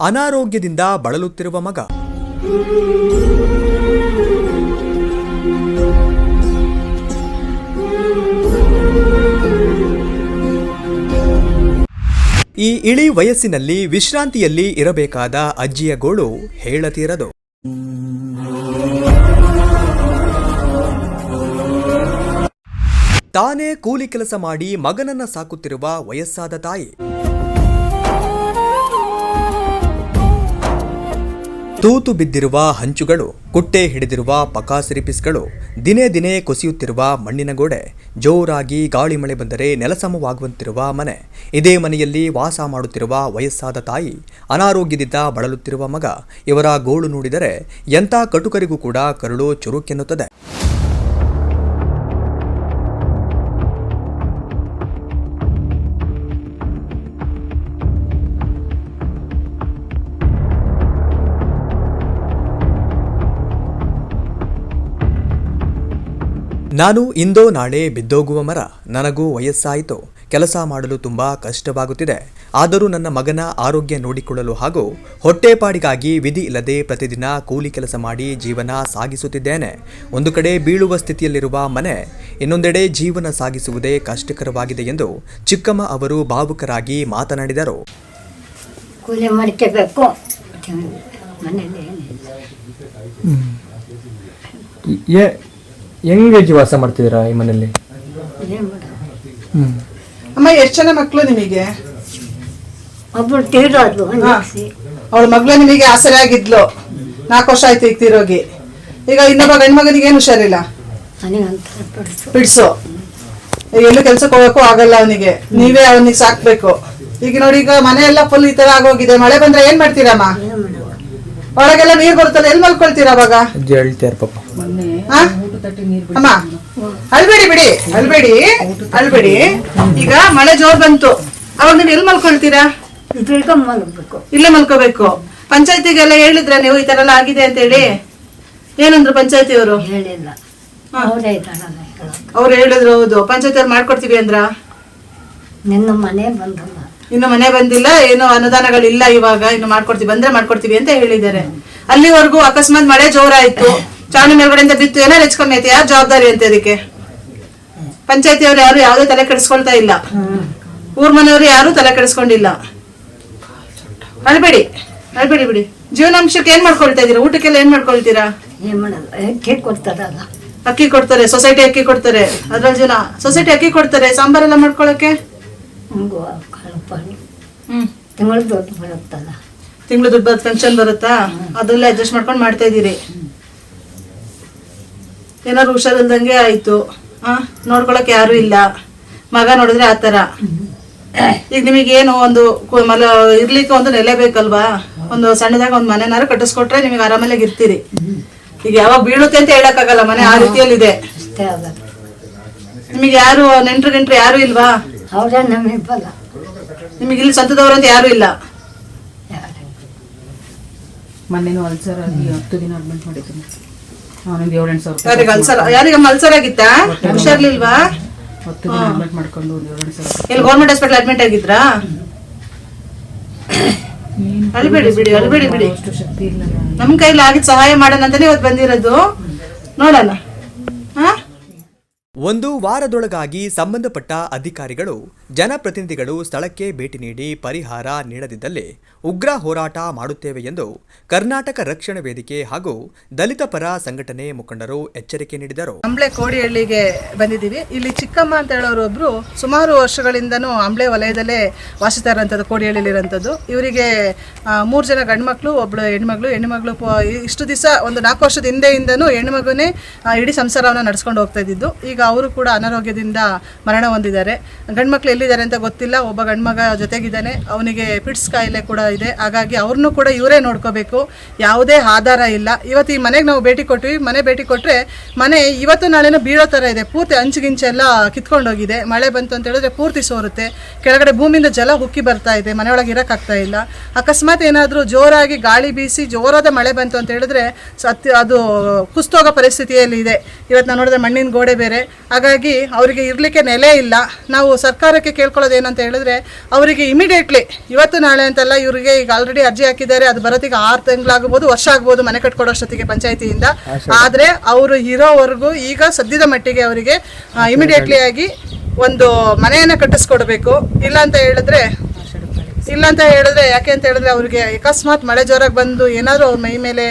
ಅನಾರೋಗ್ಯದಿಂದ ಬಳಲುತ್ತಿರುವ ಮಗ. ಈ ಇಳಿ ವಯಸ್ಸಿನಲ್ಲಿ ವಿಶ್ರಾಂತಿಯಲ್ಲಿ ಇರಬೇಕಾದ ಅಜ್ಜಿಯ ಗೋಳು ಹೇಳತೀರದು. ತಾನೇ ಕೂಲಿ ಕೆಲಸ ಮಾಡಿ ಮಗನನ್ನ ಸಾಕುತ್ತಿರುವ ವಯಸ್ಸಾದ ತಾಯಿ. ತೂತು ಬಿದ್ದಿರುವ ಹಂಚುಗಳು, ಕುಟ್ಟೆ ಹಿಡಿದಿರುವ ಪಕಾಸಿರಿಪಿಸ್ಗಳು, ದಿನೇ ದಿನೇ ಕುಸಿಯುತ್ತಿರುವ ಮಣ್ಣಿನ ಗೋಡೆ, ಜೋರಾಗಿ ಗಾಳಿ ಮಳೆ ಬಂದರೆ ನೆಲಸಮವಾಗುವಂತಿರುವ ಮನೆ, ಇದೇ ಮನೆಯಲ್ಲಿ ವಾಸ ಮಾಡುತ್ತಿರುವ ವಯಸ್ಸಾದ ತಾಯಿ, ಅನಾರೋಗ್ಯದಿಂದ ಬಳಲುತ್ತಿರುವ ಮಗ, ಇವರ ಗೋಳು ನೋಡಿದರೆ ಎಂಥ ಕಟುಕರಿಗೂ ಕೂಡ ಕರುಳು ಚುರುಕೆನ್ನುತ್ತದೆ. ನಾನು ಇಂದೋ ನಾಳೆ ಬಿದ್ದೋಗುವ ಮರ. ನನಗೂ ವಯಸ್ಸಾಯಿತು. ಕೆಲಸ ಮಾಡಲು ತುಂಬ ಕಷ್ಟವಾಗುತ್ತಿದೆ. ಆದರೂ ನನ್ನ ಮಗನ ಆರೋಗ್ಯ ನೋಡಿಕೊಳ್ಳಲು ಹಾಗೂ ಹೊಟ್ಟೆಪಾಡಿಗಾಗಿ ವಿಧಿ ಇಲ್ಲದೆ ಪ್ರತಿದಿನ ಕೂಲಿ ಕೆಲಸ ಮಾಡಿ ಜೀವನ ಸಾಗಿಸುತ್ತಿದ್ದೇನೆ. ಒಂದು ಕಡೆ ಬೀಳುವ ಸ್ಥಿತಿಯಲ್ಲಿರುವ ಮನೆ, ಇನ್ನೊಂದೆಡೆ ಜೀವನ ಸಾಗಿಸುವುದೇ ಕಷ್ಟಕರವಾಗಿದೆ ಎಂದು ಚಿಕ್ಕಮ್ಮ ಅವರು ಭಾವುಕರಾಗಿ ಮಾತನಾಡಿದರು. ಕೂಲಿ ಮಾಡ್ಕೋಬೇಕು. ಹೆಂಗೆ ವಾಸ ಮಾಡ್ತಿದ್ದೀರಾ ಈ ಮನೆಯಲ್ಲಿ? ಅಮ್ಮ, ಎಷ್ಟು ಜನ ಮಕ್ಕಳು ನಿಮಗೆ? ಒಬ್ಬಳು ತೀರೋದು. ಅವಳ ಮಗಳು ನಿಮಗೆ ಆಸರೆ ಆಗಿದ್ಲು. 4 ವರ್ಷ ಆಯ್ತು ಈಗ ತೀರೋಗಿ. ಈಗ ಇನ್ನೊಬ್ಬ ಗಂಡು ಮಗನಿಗೆ ಏನು ಹುಷಾರಿಲ್ಲ, ಬಿಡ್ಸು. ಎಲ್ಲೂ ಕೆಲ್ಸಕ್ಕೆ ಹೋಗಕ್ಕೂ ಆಗಲ್ಲ ಅವನಿಗೆ. ನೀವೇ ಅವನಿಗೆ ಸಾಕ್ಬೇಕು. ಈಗ ನೋಡಿ, ಈಗ ಮನೆ ಎಲ್ಲ ಫುಲ್ ಈ ತರ ಆಗೋಗಿದೆ. ಮಳೆ ಬಂದ್ರೆ ಏನ್ ಮಾಡ್ತೀರಮ್ಮ? ಒಳಗೆಲ್ಲ ನೀರ್ ಬರುತ್ತಲ್ಲ, ಎಲ್ಲಿ ಮಲ್ಕೊಳ್ತೀರ ಅವಾಗ? ಅಮ್ಮ, ಅಳ್ಬೇಡಿ ಬಿಡಿ, ಅಳ್ಬೇಡಿ. ಈಗ ಮಳೆ ಜೋರ್ ಬಂತು, ಅವಾಗ ನೀವು ಎಲ್ಲಿ ಮಲ್ಕೊಳ್ತೀರಾ? ಇಲ್ಲೇ ಮಲ್ಕೋಬೇಕು. ಪಂಚಾಯತಿಗೆಲ್ಲ ಹೇಳಿದ್ರ ನೀವು ಈ ತರ ಎಲ್ಲ ಆಗಿದೆ ಅಂತ ಹೇಳಿ? ಏನಂದ್ರು ಪಂಚಾಯತಿ ಅವರು? ಅವ್ರು ಹೇಳಿದ್ರು. ಹೌದು, ಪಂಚಾಯತಿ ಅವ್ರು ಮಾಡ್ಕೊಡ್ತೀವಿ ಅಂದ್ರ? ಇನ್ನು ಮನೆ ಬಂದಿಲ್ಲ, ಏನು ಅನುದಾನಗಳಿಲ್ಲ, ಇವಾಗ ಇನ್ನು ಮಾಡ್ಕೊಡ್ತೀವಿ, ಬಂದ್ರೆ ಮಾಡ್ಕೊಡ್ತೀವಿ ಅಂತ ಹೇಳಿದ್ದಾರೆ. ಅಲ್ಲಿವರೆಗೂ ಅಕಸ್ಮಾತ್ ಮಳೆ ಜೋರಾಯ್ತು, ಚಾವಣಿ ಮೇಲ್ಗಡೆಯಿಂದ ಬಿತ್ತು, ಏನಾರು ಹೆಚ್ಚು ಐತೆ, ಯಾರು ಜವಾಬ್ದಾರಿ ಅಂತ? ಅದಕ್ಕೆ ಪಂಚಾಯತಿ ಅವ್ರು ಯಾರು ಯಾವುದೇ ತಲೆ ಕೆಡಿಸ್ಕೊಳ್ತಾ ಇಲ್ಲ. ಊರ್ ಮನೆಯವರು ಯಾರು ತಲೆ ಕೆಡಿಸ್ಕೊಂಡಿಲ್ಲ. ಅಳ್ಬೇಡಿ ಬಿಡಿ. ಜೀವನಾಂಶಕ್ಕೆ ಏನ್ ಮಾಡ್ಕೊಳ್ತಾ ಇದೀರಾ? ಊಟಕ್ಕೆಲ್ಲ ಏನ್ ಮಾಡ್ಕೊಳ್ತೀರಾ? ಅಕ್ಕಿ ಕೊಡ್ತಾರೆ, ಸೊಸೈಟಿ ಅಕ್ಕಿ ಕೊಡ್ತಾರೆ. ಅದ್ರಲ್ಲಿ ಜನ ಸೊಸೈಟಿ ಅಕ್ಕಿ ಕೊಡ್ತಾರೆ, ಸಾಂಬಾರೆಲ್ಲ ಮಾಡ್ಕೊಳಕ್ಕೆ. ತಿಂಗಳು ದುಡ್ಡು ಫಂಕ್ಷನ್ ಬರುತ್ತಾ? ಅದ್ರಲ್ಲೇ ಅಡ್ಜಸ್ಟ್ ಮಾಡ್ಕೊಂಡು ಮಾಡ್ತಾ ಇದೀರಿ. ಏನಾದ್ರು ಹುಷಾರಿಲ್ದಂಗೆ ಆಯ್ತು, ನೋಡ್ಕೊಳಕ್ ಯಾರು ಇಲ್ಲ. ಮಗ ನೋಡಿದ್ರೆ ಆತರ. ಈಗ ನಿಮಗೇನು ಒಂದು ಇರ್ಲಿಕ್ಕೆ ಒಂದು ನೆಲೆ ಬೇಕಲ್ವಾ? ಒಂದು ಸಣ್ಣದಾಗ ಒಂದು ಮನೆನಾರು ಕಟ್ಟಿಸ್ಕೊಟ್ರೆ ನಿಮಗೆ ಆರಾಮಲ್ಲಿ ಇರ್ತೀರಿ. ಈಗ ಯಾವಾಗ ಬೀಳುತ್ತೆ ಅಂತ ಹೇಳಕ್ಕಾಗಲ್ಲ, ಮನೆ ಆ ರೀತಿಯಲ್ಲಿದೆ. ನಿಮಗೆ ಯಾರು ನೆಂಟ್ರು ಯಾರು ಇಲ್ವಾ? ನಿಮಗೆ ಇಲ್ಲಿ ಸ್ವಂತದವ್ರು ಅಂತ ಯಾರು ಇಲ್ಲ? ಮೊನ್ನೆನೂ ಅಲ್ಸರ್ ಆಗಿ 10 ದಿನ ಅಡ್ಮಿಟ್ ಮಾಡಿದ್ದೀನಿ. ಯಾರಿಗಮ್ಮ ಅಲ್ಸರ್ ಆಗಿತ್ತಾ? ಹುಷಾರ್ಲಿಲ್ವಾ? 10 ದಿನ ಅಡ್ಮಿಟ್ ಮಾಡ್ಕೊಂಡು ಇಲ್ಲಿ ಗೌರ್ಮೆಂಟ್ ಹಾಸ್ಪಿಟಲ್ ಅಡ್ಮಿಟ್ ಆಗಿದ್ರಾ? ಅಳ್ಬೇಡಿ ಬಿಡಿ. ನಮ್ ಕೈಲಿ ಆಗಿದ್ ಸಹಾಯ ಮಾಡೋಣ ಅಂತಾನೆ ಇವತ್ತು ಬಂದಿರೋದು. ನೋಡೋಣ. ಒಂದು ವಾರದೊಳಗಾಗಿ ಸಂಬಂಧಪಟ್ಟ ಅಧಿಕಾರಿಗಳು, ಜನಪ್ರತಿನಿಧಿಗಳು ಸ್ಥಳಕ್ಕೆ ಭೇಟಿ ನೀಡಿ ಪರಿಹಾರ ನೀಡದಿದ್ದಲ್ಲಿ ಉಗ್ರ ಹೋರಾಟ ಮಾಡುತ್ತೇವೆ ಎಂದು ಕರ್ನಾಟಕ ರಕ್ಷಣಾ ವೇದಿಕೆ ಹಾಗೂ ದಲಿತ ಪರ ಸಂಘಟನೆ ಮುಖಂಡರು ಎಚ್ಚರಿಕೆ ನೀಡಿದರು. ಅಂಬ್ಳೆ ಕೋಡಿಹಳ್ಳಿಗೆ ಬಂದಿದ್ದೀವಿ. ಇಲ್ಲಿ ಚಿಕ್ಕಮ್ಮ ಅಂತ ಹೇಳೋರು ಒಬ್ರು ಸುಮಾರು ವರ್ಷಗಳಿಂದನೂ ಅಂಬ್ಳೆ ವಲಯದಲ್ಲೇ ವಾಸಿಸ್ತಾ ಇರೋಂಥದ್ದು, ಕೋಡಿಹಳ್ಳಿಲಿರೋಂಥದ್ದು. ಇವರಿಗೆ 3 ಜನ ಗಂಡು ಮಕ್ಕಳು, ಒಬ್ಳು ಹೆಣ್ಣುಮಗಳು. ಇಷ್ಟು ದಿವಸ ಒಂದು 4 ವರ್ಷದ ಹಿಂದೆಯಿಂದನೂ ಹೆಣ್ಣುಮಗುನೇ ಇಡೀ ಸಂಸಾರವನ್ನು ನಡೆಸ್ಕೊಂಡು ಹೋಗ್ತಾ ಇದ್ದಿದ್ದು. ಈಗ ಅವರು ಕೂಡ ಅನಾರೋಗ್ಯದಿಂದ ಮರಣ ಹೊಂದಿದ್ದಾರೆ. ಗಂಡು ಮಕ್ಕಳು ಎಲ್ಲಿದ್ದಾರೆ ಅಂತ ಗೊತ್ತಿಲ್ಲ. ಒಬ್ಬ ಗಂಡು ಮಗ ಜೊತೆಗಿದ್ದಾನೆ, ಅವನಿಗೆ ಪಿಟ್ಸ್ ಕಾಯಿಲೆ ಕೂಡ ಇದೆ. ಹಾಗಾಗಿ ಅವ್ರನ್ನೂ ಕೂಡ ಇವರೇ ನೋಡ್ಕೋಬೇಕು. ಯಾವುದೇ ಆಧಾರ ಇಲ್ಲ. ಇವತ್ತು ಈ ಮನೆಗೆ ನಾವು ಭೇಟಿ ಕೊಟ್ವಿ. ಮನೆ ಭೇಟಿ ಕೊಟ್ಟರೆ ಮನೆ ಇವತ್ತು ನಾಳೆನೂ ಬೀಳೋ ಥರ ಇದೆ. ಪೂರ್ತಿ ಅಂಚುಗಿಂಚೆಲ್ಲ ಕಿತ್ಕೊಂಡೋಗಿದೆ. ಮಳೆ ಬಂತು ಅಂತ ಹೇಳಿದ್ರೆ ಪೂರ್ತಿ ಸೋರುತ್ತೆ. ಕೆಳಗಡೆ ಭೂಮಿಯಿಂದ ಜಲ ಉಕ್ಕಿ ಬರ್ತಾ ಇದೆ. ಮನೆಯೊಳಗೆ ಇರೋಕ್ಕಾಗ್ತಾ ಇಲ್ಲ. ಅಕಸ್ಮಾತ್ ಏನಾದರೂ ಜೋರಾಗಿ ಗಾಳಿ ಬೀಸಿ ಜೋರಾದ ಮಳೆ ಬಂತು ಅಂತ ಹೇಳಿದ್ರೆ ಅದು ಕುಸ್ತೋಗೋ ಪರಿಸ್ಥಿತಿಯಲ್ಲಿ ಇದೆ. ಇವತ್ತು ನಾವು ನೋಡಿದ್ರೆ ಮಣ್ಣಿನ ಗೋಡೆ ಬೇರೆ, ಹಾಗಾಗಿ ಅವರಿಗೆ ಇರಲಿಕ್ಕೆ ನೆಲೆ ಇಲ್ಲ. ನಾವು ಸರ್ಕಾರಕ್ಕೆ ಕೇಳ್ಕೊಳ್ಳೋದು ಏನಂತ ಹೇಳಿದ್ರೆ ಅವರಿಗೆ ಇಮಿಡಿಯೇಟ್ಲಿ ಇವತ್ತು ನಾಳೆ ಅಂತಲ್ಲ, ಇವರಿಗೆ ಈಗ ಆಲ್ರೆಡಿ ಅರ್ಜಿ ಹಾಕಿದ್ದಾರೆ, ಅದು ಬರೋದೀಗ 6 ತಿಂಗಳಾಗ್ಬೋದು, ವರ್ಷ ಆಗ್ಬೋದು ಮನೆ ಕಟ್ಕೊಡೋಷ್ಟೊತ್ತಿಗೆ ಪಂಚಾಯತಿಯಿಂದ. ಆದರೆ ಅವರು ಇರೋವರೆಗೂ ಈಗ ಸದ್ಯದ ಮಟ್ಟಿಗೆ ಅವರಿಗೆ ಇಮಿಡಿಯೇಟ್ಲಿ ಆಗಿ ಒಂದು ಮನೆಯನ್ನು ಕಟ್ಟಿಸ್ಕೊಡ್ಬೇಕು. ಇಲ್ಲ ಅಂತ ಹೇಳಿದ್ರೆ ಯಾಕೆ ಅಂತ ಹೇಳಿದ್ರೆ ಅವ್ರಿಗೆ ಅಕಸ್ಮಾತ್ ಮಳೆ ಜೋರಾಗಿ ಬಂದು ಏನಾದರೂ ಅವ್ರ ಮೈ ಮೇಲೆ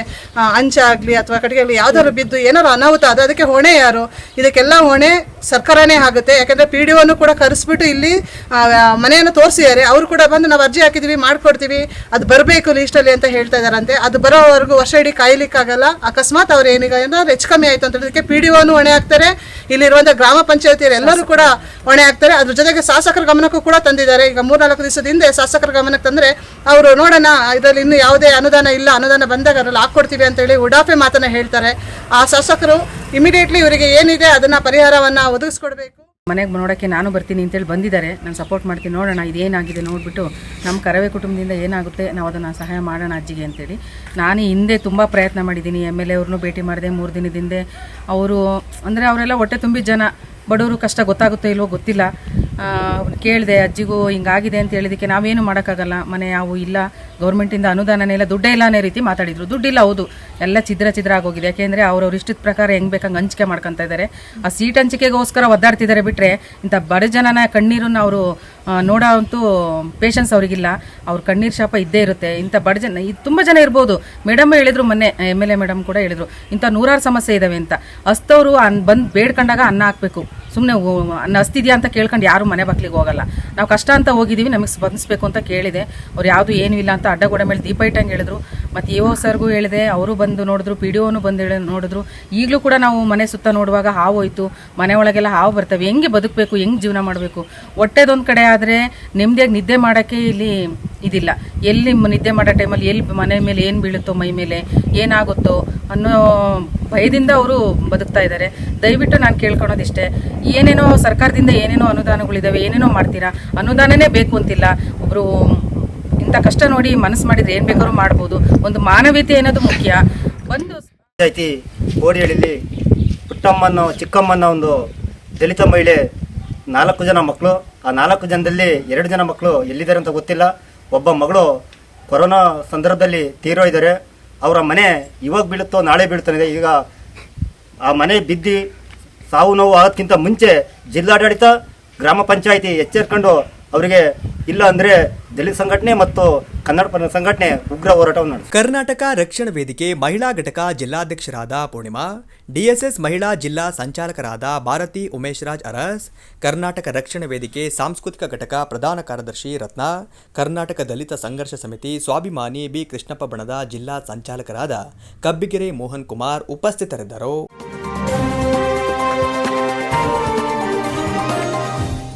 ಅಂಚಾಗಲಿ ಅಥವಾ ಕಟ್ಟಿಗೆ ಆಗಲಿ ಯಾವ್ದಾದ್ರು ಬಿದ್ದು ಏನಾದ್ರು ಅನಾಹುತ ಅದು ಅದಕ್ಕೆ ಹೊಣೆ ಯಾರು? ಇದಕ್ಕೆಲ್ಲ ಹೊಣೆ ಸರ್ಕಾರನೇ ಆಗುತ್ತೆ. ಯಾಕಂದರೆ PDOನು ಕೂಡ ಕರೆಸ್ಬಿಟ್ಟು ಇಲ್ಲಿ ಮನೆಯನ್ನು ತೋರಿಸಿದ್ದಾರೆ. ಅವರು ಕೂಡ ಬಂದು ನಾವು ಅರ್ಜಿ ಹಾಕಿದ್ದೀವಿ, ಮಾಡ್ಕೊಡ್ತೀವಿ, ಅದು ಬರಬೇಕು ಲೀಸ್ಟಲ್ಲಿ ಅಂತ ಹೇಳ್ತಾ ಇದ್ದಾರಂತೆ. ಅದು ಬರೋವರೆಗೂ ವರ್ಷ ಇಡೀ ಕಾಯ್ಲಿಕ್ಕಾಗಲ್ಲ. ಅಕಸ್ಮಾತ್ ಅವ್ರು ಏನೀಗ ಏನಾದ್ರು ಹೆಚ್ಚು ಕಮ್ಮಿ ಆಯಿತು ಅಂತ ಹೇಳಿದಕ್ಕೆ PDOನು ಹೊಣೆ ಆಗ್ತಾರೆ, ಇಲ್ಲಿರುವಂಥ ಗ್ರಾಮ ಪಂಚಾಯತಿಯರು ಎಲ್ಲರೂ ಕೂಡ ಹೊಣೆ ಆಗ್ತಾರೆ. ಅದ್ರ ಜೊತೆಗೆ ಶಾಸಕರ ಗಮನಕ್ಕೂ ಕೂಡ ತಂದಿದ್ದಾರೆ. ಈಗ 3-4 ದಿವಸದ ಹಿಂದೆ ಶಾಸಕರ ಗಮನಕ್ಕೆ ತಂದರೆ ಅವರು ನೋಡೋಣ ಇದರಲ್ಲಿ ಇನ್ನೂ ಯಾವುದೇ ಅನುದಾನ ಇಲ್ಲ, ಅನುದಾನ ಬಂದಾಗ ಅದರಲ್ಲಿ ಹಾಕ್ಕೊಡ್ತೀವಿ ಅಂತೇಳಿ ಉಡಾಫೆ ಮಾತನ್ನ ಹೇಳ್ತಾರೆ. ಆ ಶಾಸಕರು ಇಮಿಡಿಯೇಟ್ಲಿ ಇವರಿಗೆ ಏನಿದೆ ಅದನ್ನು ಪರಿಹಾರವನ್ನು ಒದಗಿಸ್ಕೊಡ್ಬೇಕು. ಮನೆಗೆ ನೋಡೋಕ್ಕೆ ನಾನು ಬರ್ತೀನಿ ಅಂತೇಳಿ ಬಂದಿದ್ದಾರೆ. ನಾನು ಸಪೋರ್ಟ್ ಮಾಡ್ತೀನಿ, ನೋಡೋಣ ಇದೇನಾಗಿದೆ ನೋಡಿಬಿಟ್ಟು ನಮ್ಮ ಕರವೇ ಕುಟುಂಬದಿಂದ ಏನಾಗುತ್ತೆ ನಾವು ಅದನ್ನು ಸಹಾಯ ಮಾಡೋಣ ಅಜ್ಜಿಗೆ ಅಂತೇಳಿ. ನಾನು ಹಿಂದೆ ತುಂಬ ಪ್ರಯತ್ನ ಮಾಡಿದ್ದೀನಿ. MLA ಅವ್ರನ್ನೂ ಭೇಟಿ ಮಾಡಿದೆ 3 ದಿನದ ಹಿಂದೆ. ಅವರು ಅಂದರೆ ಅವರೆಲ್ಲ ಹೊಟ್ಟೆ ತುಂಬಿದ ಜನ, ಬಡವರು ಕಷ್ಟ ಗೊತ್ತಾಗುತ್ತೋ ಇಲ್ವೋ ಗೊತ್ತಿಲ್ಲ. ಕೇಳಿದೆ ಅಜ್ಜಿಗೂ ಹಿಂಗಾಗಿದೆ ಅಂತ ಹೇಳಿದಕ್ಕೆ ನಾವೇನು ಮಾಡೋಕ್ಕಾಗಲ್ಲ, ಮನೆ ಯಾವ ಇಲ್ಲ, ಗೌರ್ಮೆಂಟಿಂದ ಅನುದಾನನೇ ಇಲ್ಲ, ದುಡ್ಡೇ ಇಲ್ಲ ಅನ್ನೋ ರೀತಿ ಮಾತಾಡಿದರು. ದುಡ್ಡಿಲ್ಲ, ಹೌದು, ಎಲ್ಲ ಛಿದ್ರ ಆಗೋಗಿದೆ. ಯಾಕೆಂದರೆ ಅವ್ರವ್ರ ಇಷ್ಟದ ಪ್ರಕಾರ ಹೆಂಗೆ ಬೇಕಂಗೆ ಹಂಚಿಕೆ ಮಾಡ್ಕೊತಾ ಇದ್ದಾರೆ. ಆ ಸೀಟ್ ಹಂಚಿಕೆಗೋಸ್ಕರ ಒದ್ದಾಡ್ತಿದ್ದಾರೆ ಬಿಟ್ಟರೆ ಇಂಥ ಬಡ ಜನನ ಕಣ್ಣೀರನ್ನು ಅವರು ನೋಡೋ ಅಂತೂ ಪೇಷನ್ಸ್ ಅವ್ರಿಗಿಲ್ಲ. ಅವ್ರ ಕಣ್ಣೀರು ಶಾಪ ಇದ್ದೇ ಇರುತ್ತೆ. ಇಂಥ ಬಡ ಜನ ತುಂಬ ಜನ ಇರ್ಬೋದು. ಮೇಡಮ್ ಹೇಳಿದ್ರು ಮೊನ್ನೆ, MLA ಮೇಡಮ್ ಕೂಡ ಹೇಳಿದ್ರು ಇಂಥ 100 ಸಮಸ್ಯೆ ಇದ್ದಾವೆ ಅಂತ. ಹಸ್ತವರು ಬಂದು ಬೇಡ್ಕೊಂಡಾಗ ಅನ್ನ ಹಾಕಬೇಕು. ಸುಮ್ಮನೆ ಅನ್ನ ಹಸ್ತಿದ್ಯಾ ಅಂತ ಕೇಳ್ಕೊಂಡು ಯಾರು ಮನೆ ಬಾಗ್ಲಿಗೆ ಹೋಗಲ್ಲ. ನಾವು ಕಷ್ಟ ಅಂತ ಹೋಗಿದ್ದೀವಿ, ನಮಗೆ ಸ್ಪಂದಿಸಬೇಕು ಅಂತ ಕೇಳಿದೆ. ಅವ್ರು ಯಾವುದು ಏನೂ ಇಲ್ಲ ಅಂತ ಅಡ್ಡಗೋಡೆ ಮೇಲೆ ದೀಪ ಇಟ್ಟಂಗೆ ಹೇಳಿದ್ರು. ಮತ್ತು EO ಸರ್ಗೂ ಹೇಳಿದೆ, ಅವರು ಬಂದು ನೋಡಿದ್ರು, PDOನು ಬಂದು ನೋಡಿದ್ರು. ಈಗಲೂ ಕೂಡ ನಾವು ಮನೆ ಸುತ್ತ ನೋಡುವಾಗ ಹಾವು ಹೋಯ್ತು, ಮನೆ ಒಳಗೆಲ್ಲ ಹಾವು ಬರ್ತವೆ. ಹೆಂಗೆ ಬದುಕಬೇಕು, ಹೆಂಗೆ ಜೀವನ ಮಾಡಬೇಕು? ಹೊಟ್ಟೆದೊಂದು ಕಡೆ ಆದರೆ ನೆಮ್ಮದಿಯಾಗಿ ನಿದ್ದೆ ಮಾಡೋಕ್ಕೆ ಇಲ್ಲಿ ಇದಿಲ್ಲ. ಎಲ್ಲಿ ನಿದ್ದೆ ಮಾಡೋ ಟೈಮಲ್ಲಿ ಎಲ್ಲಿ ಮನೆ ಮೇಲೆ ಏನು ಬೀಳುತ್ತೋ, ಮೈ ಮೇಲೆ ಏನಾಗುತ್ತೋ ಅನ್ನೋ ಭಯದಿಂದ ಅವರು ಬದುಕ್ತಾ ಇದ್ದಾರೆ. ದಯವಿಟ್ಟು ನಾನು ಕೇಳ್ಕೊಳೋದಿಷ್ಟೇ, ಏನೇನೋ ಸರ್ಕಾರದಿಂದ ಏನೇನೋ ಅನುದಾನಗಳಿದ್ದಾವೆ, ಏನೇನೋ ಮಾಡ್ತೀರಾ, ಅನುದಾನನೇ ಬೇಕು ಅಂತಿಲ್ಲ. ಒಬ್ಬರು ಇಂಥ ಕಷ್ಟ ನೋಡಿ ಮನಸ್ಸು ಮಾಡಿದರೆ ಏನು ಬೇಕಾದ್ರೂ ಮಾಡ್ಬೋದು. ಒಂದು ಮಾನವೀಯತೆ ಅನ್ನೋದು ಮುಖ್ಯ. ಒಂದು ಪಂಚಾಯತಿ ಕೋಡಿಹಳ್ಳಿಲಿ ಪುಟ್ಟಮ್ಮನ ಚಿಕ್ಕಮ್ಮನ ಒಂದು ದಲಿತ ಮಹಿಳೆ 4 ಜನ ಮಕ್ಕಳು. ಆ 4 ಜನದಲ್ಲಿ 2 ಜನ ಮಕ್ಕಳು ಎಲ್ಲಿದ್ದಾರೆ ಅಂತ ಗೊತ್ತಿಲ್ಲ. ಒಬ್ಬ ಮಗಳು ಕೊರೋನಾ ಸಂದರ್ಭದಲ್ಲಿ ತೀರೋಗಿದ್ದಾರೆ. ಅವರ ಮನೆ ಇವಾಗ ಬೀಳುತ್ತೋ ನಾಳೆ ಬೀಳ್ತಾನೆ. ಈಗ ಆ ಮನೆ ಬಿದ್ದು ಸಾವು ನೋವು ಆಗೋದಕ್ಕಿಂತ ಮುಂಚೆ ಜಿಲ್ಲಾಡಳಿತ ಗ್ರಾಮ ಪಂಚಾಯಿತಿ ಎಚ್ಚರಿಕೊಂಡು ಅವರಿಗೆ ಇಲ್ಲ ಅಂದರೆ ದಲಿತ ಸಂಘಟನೆ ಮತ್ತು ಕನ್ನಡ ಪರ ಸಂಘಟನೆ ಉಗ್ರ ಹೋರಾಟವನ್ನು ನಡೆಸಿದೆ. ಕರ್ನಾಟಕ ರಕ್ಷಣಾ ವೇದಿಕೆ ಮಹಿಳಾ ಘಟಕ ಜಿಲ್ಲಾಧ್ಯಕ್ಷರಾದ ಪೂರ್ಣಿಮಾ, DSS ಮಹಿಳಾ ಜಿಲ್ಲಾ ಸಂಚಾಲಕರಾದ ಭಾರತಿ ಉಮೇಶ್ ರಾಜ್ ಅರಸ್, ಕರ್ನಾಟಕ ರಕ್ಷಣಾ ವೇದಿಕೆ ಸಾಂಸ್ಕೃತಿಕ ಘಟಕ ಪ್ರಧಾನ ಕಾರ್ಯದರ್ಶಿ ರತ್ನ, ಕರ್ನಾಟಕ ದಲಿತ ಸಂಘರ್ಷ ಸಮಿತಿ ಸ್ವಾಭಿಮಾನಿ B ಕೃಷ್ಣಪ್ಪ ಬಣದ ಜಿಲ್ಲಾ ಸಂಚಾಲಕರಾದ ಕಬ್ಬಿಗೆರೆ ಮೋಹನ್ ಕುಮಾರ್ ಉಪಸ್ಥಿತರಿದ್ದರು.